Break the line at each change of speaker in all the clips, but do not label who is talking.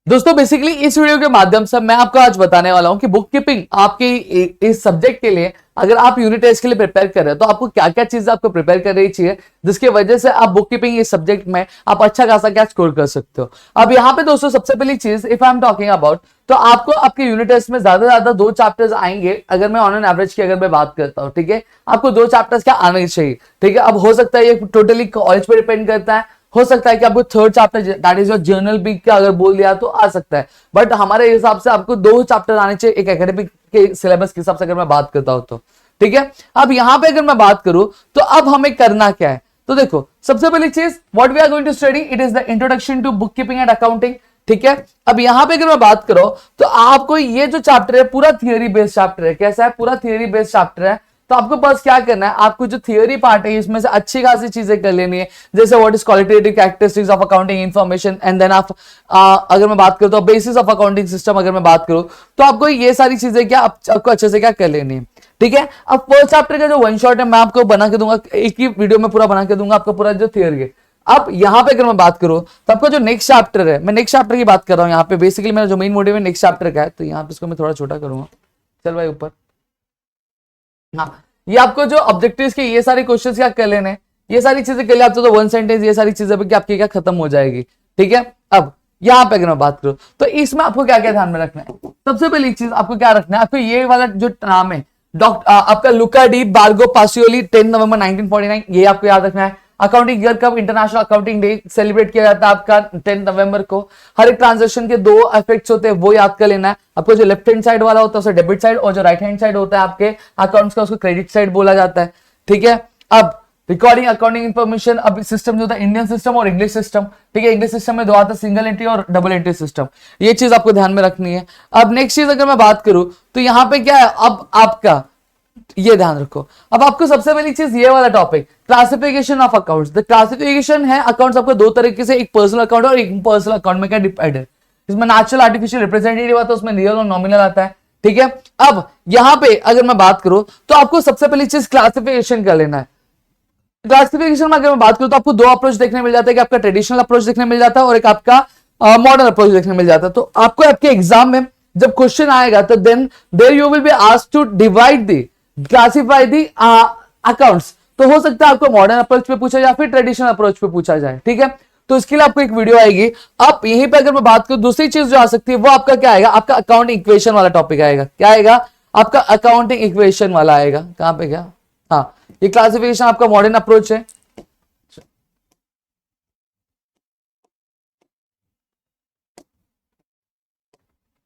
दोस्तों बेसिकली इस वीडियो के माध्यम से मैं आपको आज बताने वाला हूं कि बुक कीपिंग आपके इस सब्जेक्ट के लिए अगर आप यूनिट टेस्ट के लिए प्रिपेयर कर रहे हो तो आपको क्या क्या चीजें आपको प्रिपेयर कर रही चाहिए जिसकी वजह से आप बुक कीपिंग इस सब्जेक्ट में आप अच्छा खासा क्या स्कोर कर सकते हो। अब यहाँ पे दोस्तों सबसे पहली चीज if I am talking about तो आपको आपके यूनिट टेस्ट में ज्यादा से ज्यादा 2 चैप्टर्स आएंगे अगर मैं ऑन एन एवरेज की अगर मैं बात करता हूँ, ठीक है। आपको 2 चैप्टर्स क्या आने चाहिए, ठीक है। अब हो सकता है ये टोटली कॉलेज पे डिपेंड करता है, हो सकता है कि आपको 3rd chapter that is your journal B का अगर बोल दिया तो आ सकता है, बट हमारे हिसाब से आपको 2 चैप्टर आने चाहिए एक एकेडमिक के सिलेबस के हिसाब से अगर मैं बात करता हूं तो, ठीक है। अब यहां पे अगर मैं बात करूं तो अब हमें करना क्या है, तो देखो सबसे पहली चीज what we are going to study it is the introduction to bookkeeping and accounting, ठीक है। अब यहां पे अगर मैं बात करूं तो आपको ये जो चैप्टर है पूरा थियरी बेस्ड चैप्टर है। कैसा है? पूरा थियरी बेस्ड चैप्टर है। तो आपको बस क्या करना है, आपको जो थियरी पार्ट है इसमें से अच्छी खासी चीजें कर लेनी है, जैसे what is qualitative characteristics of accounting information and then आप अगर मैं बात करूं तो बेसिस ऑफ अकाउंटिंग सिस्टम अगर मैं बात करूं तो आपको ये सारी चीजें क्या आपको अच्छे से क्या कर लेनी है, ठीक है। अब फर्स्ट चैप्टर का जो वन शॉट है मैं आपको बना के दूंगा, एक ही वीडियो में पूरा बना के दूंगा आपको पूरा जो थियरी है। अब यहां पे अगर मैं बात करूं तो आपका जो नेक्स्ट चैप्टर है, मैं नेक्स्ट चैप्टर की बात कर रहा हूं यहाँ पे, बेसिकली मेरा जो मेन मोटिव है नेक्स्ट चैप्टर का है, तो यहाँ पे इसको मैं थोड़ा छोटा करूंगा। चल भाई ऊपर। हाँ, ये आपको जो ऑब्जेक्टिव्स के ये सारे क्वेश्चंस क्या कर लेने, ये सारी चीजें कर ले आपको तो 1 सेंटेंस ये सारी चीजें पे आपकी क्या खत्म हो जाएगी, ठीक है। अब यहां पे अगर मैं बात करूं तो इसमें आपको क्या क्या ध्यान में रखना है, सबसे पहली चीज आपको क्या रखना है, आपको ये वाला जो नाम है डॉक्टर आपका लुका डी बार्गो पासियोली 10 नवंबर 1949 ये आपको याद रखना है। अकाउंटिंग ईयर कब इंटरनेशनल अकाउंटिंग डे सेलिब्रेट किया जाता है आपका 10 नवंबर को। हर एक ट्रांजेक्शन के 2 इफेक्ट्स होते हैं वो याद कर लेना है। आपको जो लेफ्ट हैंड साइड वाला होता है उसे डेबिट साइड और जो राइट हैंड साइड होता है आपके अकाउंट्स का उसको क्रेडिट साइड बोला जाता है, ठीक है। अब रिकॉर्डिंग अकाउंटिंग इन्फॉर्मेशन, अब सिस्टम जो होता है इंडियन सिस्टम और इंग्लिश सिस्टम, ठीक है। इंग्लिश सिस्टम में 2 आता है सिंगल एंट्री और डबल एंट्री सिस्टम, ये चीज आपको ध्यान में रखनी है। अब नेक्स्ट चीज अगर मैं बात करूं तो यहां पे क्या है, अब आपका ये ध्यान रखो, अब आपको सबसे पहली चीज ये वाला topic classification of accounts. The classification है अकाउंट्स आपको 2 तरीके से, एक पर्सनल अकाउंट और एक पर्सनल अकाउंट में क्या डिवाइड है, इसमें नेचुरल आर्टिफिशियल रिप्रेजेंटेटिव आता है, उसमें रियल और नॉमिनल आता है, ठीक है। अब यहां पे अगर मैं बात करूं तो आपको सबसे पहली चीज क्लासिफिकेशन कर लेना है। क्लासिफिकेशन में अगर मैं बात करूं तो आपको 2 अप्रोच देखने मिल जाता है कि आपका ट्रेडिशनल अप्रोच देखने मिल जाता है और एक आपका मॉडर्न अप्रोच देखने मिल जाता है। तो आपको आपके एग्जाम में जब क्वेश्चन आएगा तो then there you will be asked to divide the classify the accounts. तो हो सकता है आपको मॉडर्न अप्रोच पे पूछा जाए फिर ट्रेडिशनल अप्रोच पे पूछा जाए, ठीक है। तो इसके लिए आपको एक वीडियो आएगी। अब यहीं पे अगर मैं बात करूं दूसरी चीज जो आ सकती है वो आपका क्या आएगा, आपका अकाउंटिंग इक्वेशन वाला टॉपिक आएगा। क्या आएगा? आपका अकाउंटिंग इक्वेशन वाला आएगा। कहां पे क्या? हाँ, ये क्लासिफिकेशन आपका मॉडर्न अप्रोच है।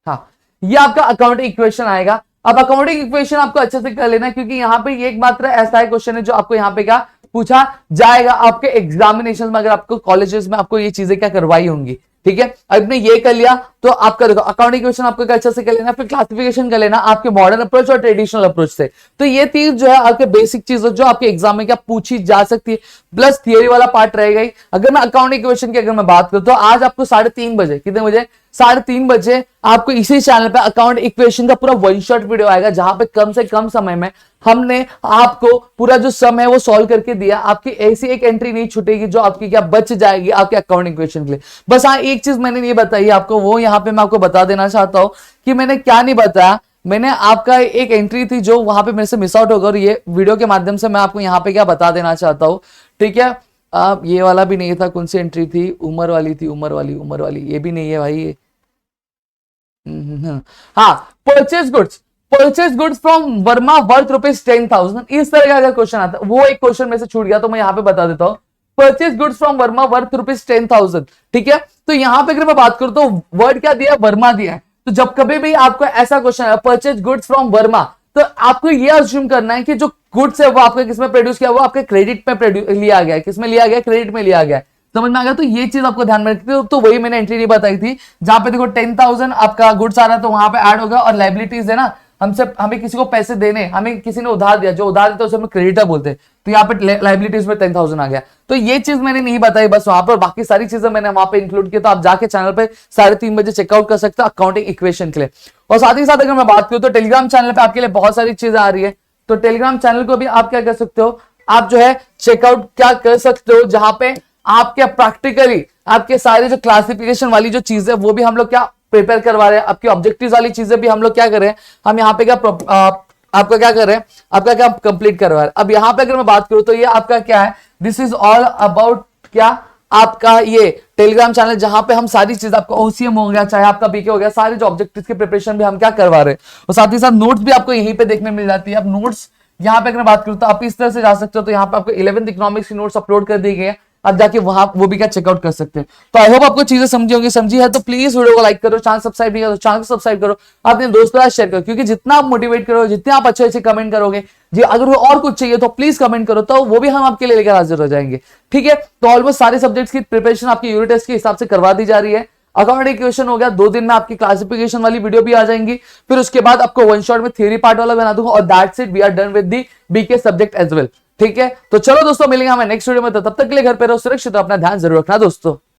हाँ, ये आपका अकाउंटिंग इक्वेशन आएगा। अब अकाउंटिंग इक्वेशन आपको अच्छे से कर लेना है क्योंकि यहाँ पे एक मात्र ऐसा है क्वेश्चन है जो आपको यहाँ पे क्या पूछा जाएगा आपके एग्जामिनेशन में, अगर आपको कॉलेजेस में आपको ये चीजें क्या करवाई होंगी, ठीक है। आपने ये कर लिया तो आपका देखो अकाउंटिंग क्वेश्चन आपको अच्छा से कर लेना, फिर क्लासिफिकेशन कर लेना आपके मॉडर्न अप्रोच और ट्रेडिशनल अप्रोच से। तो ये 3 जो है आपके बेसिक चीज जो आपके एग्जाम में क्या पूछी जा सकती है, प्लस थियरी वाला पार्ट रहेगा ही। अगर मैं अकाउंटिंग क्वेश्चन की अगर मैं बात करूं तो आज आपको 3:30 बजे, कितने बजे? 3:30 बजे आपको इसी चैनल पे अकाउंट इक्वेशन का पूरा वन शॉट वीडियो आएगा जहां पे कम से कम समय में हमने आपको पूरा जो सम है वो सॉल्व करके दिया। आपकी ऐसी एक एंट्री नहीं छूटेगी जो आपकी क्या बच जाएगी आपके अकाउंट इक्वेशन के लिए। बस हाँ, एक चीज मैंने नहीं बताई आपको, वो यहां पे मैं आपको बता देना चाहता हूं कि मैंने क्या नहीं बताया। मैंने आपका एक एंट्री थी जो वहां पे मेरे से मिस आउट होगा और ये वीडियो के माध्यम से मैं आपको यहाँ पे क्या बता देना चाहता हूँ, ठीक है। अब ये वाला भी नहीं था, कौन सी एंट्री थी? उम्र वाली थी, उम्र वाली ये भी नहीं है भाई ये। हाँ, purchase goods from Verma worth ₹10,000, इस तरह का अगर क्वेश्चन आता है, वो एक क्वेश्चन में से छूट गया तो मैं यहाँ पे बता देता हूँ। Purchase goods from Verma worth ₹10,000, ठीक है। तो यहाँ पे अगर मैं बात करूं तो वर्ड क्या दिया? वर्मा दिया है। तो जब कभी भी आपको ऐसा क्वेश्चन है परचेज गुड्स फ्रॉम वर्मा, तो आपको ये अज्यूम करना है कि जो गुड्स है वो आपके किसमें प्रोड्यूस किया, वो आपके क्रेडिट में लिया गया है। किसमें लिया गया? क्रेडिट में लिया गया है। समझ में आ गया? तो ये चीज आपको ध्यान में रखनी है। तो वही मैंने एंट्री नहीं बताई थी जहां पे देखो 10,000 आपका गुड्स आ रहा है तो वहां पे ऐड होगा और लाइबिलिटीज है ना, हमसे हमें किसी को पैसे देने, हमें किसी ने उधार दिया, जो उधार देता है उसे हम क्रेडिटर बोलते हैं, तो यहाँ पे लाइबिलिटीज में 10,000 आ गया। तो ये चीज मैंने नहीं बताई बस वहां पर, बाकी सारी चीजें मैंने वहां पे इंक्लूड की। तो आप जाके चैनल पे 3:30 बजे चेकआउट कर सकते हो अकाउंटिंग इक्वेशन के लिए। और साथ ही साथ अगर मैं बात करूं तो टेलीग्राम चैनल पे आपके लिए बहुत सारी चीजें आ रही है, तो टेलीग्राम चैनल को भी आप क्या कर सकते हो, आप जो है चेकआउट क्या कर सकते हो, जहां पे आपके प्रैक्टिकली आपके सारे जो क्लासिफिकेशन वाली जो चीजें वो भी हम लोग क्या प्रिपेयर करवा रहे हैं, आपकी ऑब्जेक्टिव्स वाली चीजें भी हम लोग क्या कर रहे हैं, हम यहाँ पे क्या आपका क्या कर रहे हैं, आपका क्या कंप्लीट करवा रहे हैं। अब यहाँ पे अगर मैं बात करूं तो ये आपका क्या है, दिस इज ऑल अबाउट क्या आपका ये टेलीग्राम चैनल, जहां पे हम सारी चीज आपका ओसीएम हो गया, चाहे आपका बीके हो गया, सारे जो ऑब्जेक्टिव्स की प्रिपरेशन भी हम क्या करवा रहे हैं, और साथ ही साथ नोट्स भी आपको यहीं पे देखने मिल जाती है। अब नोट्स यहाँ पे अगर बात करूं तो आप इस तरह से जा सकते हो, तो यहाँ पे आपको 11th इकोनॉमिक्स की नोट्स अपलोड कर दी गई है, आप जाके वहां वो भी क्या चेकआउट कर सकते हैं। तो आई होप आपको चीजें समझी होंगी, समझी है तो प्लीज वीडियो को लाइक करो, चैनल सब्सक्राइब नहीं करो चैनल को सब्सक्राइब करो, अपने दोस्तों के साथ शेयर करो, क्योंकि जितना आप मोटिवेट करोगे, जितने आप अच्छे अच्छे कमेंट करोगे जी, अगर वो और कुछ चाहिए तो प्लीज कमेंट करो, तो वो भी हम आपके लिए लेकर हाजिर हो जाएंगे। ठीक है, तो ऑलमोस्ट सारे सब्जेक्ट्स की प्रिपरेशन आपकी यूनिट टेस्ट के हिसाब से करवा दी जा रही है। अकाउंट क्वेश्चन हो गया, 2 दिन में आपकी क्लासिफिकेशन वाली वीडियो भी आ जाएंगी, फिर उसके बाद आपको वन शॉट में थ्योरी पार्ट वाला बना दूंगा, और that's it, we are done with the BK subject as well. ठीक है, तो चलो दोस्तों मिलेंगे हमें नेक्स्ट वीडियो में, तो तब तक के लिए घर पे रहो, सुरक्षित रहो, अपना ध्यान जरूर रखना दोस्तों।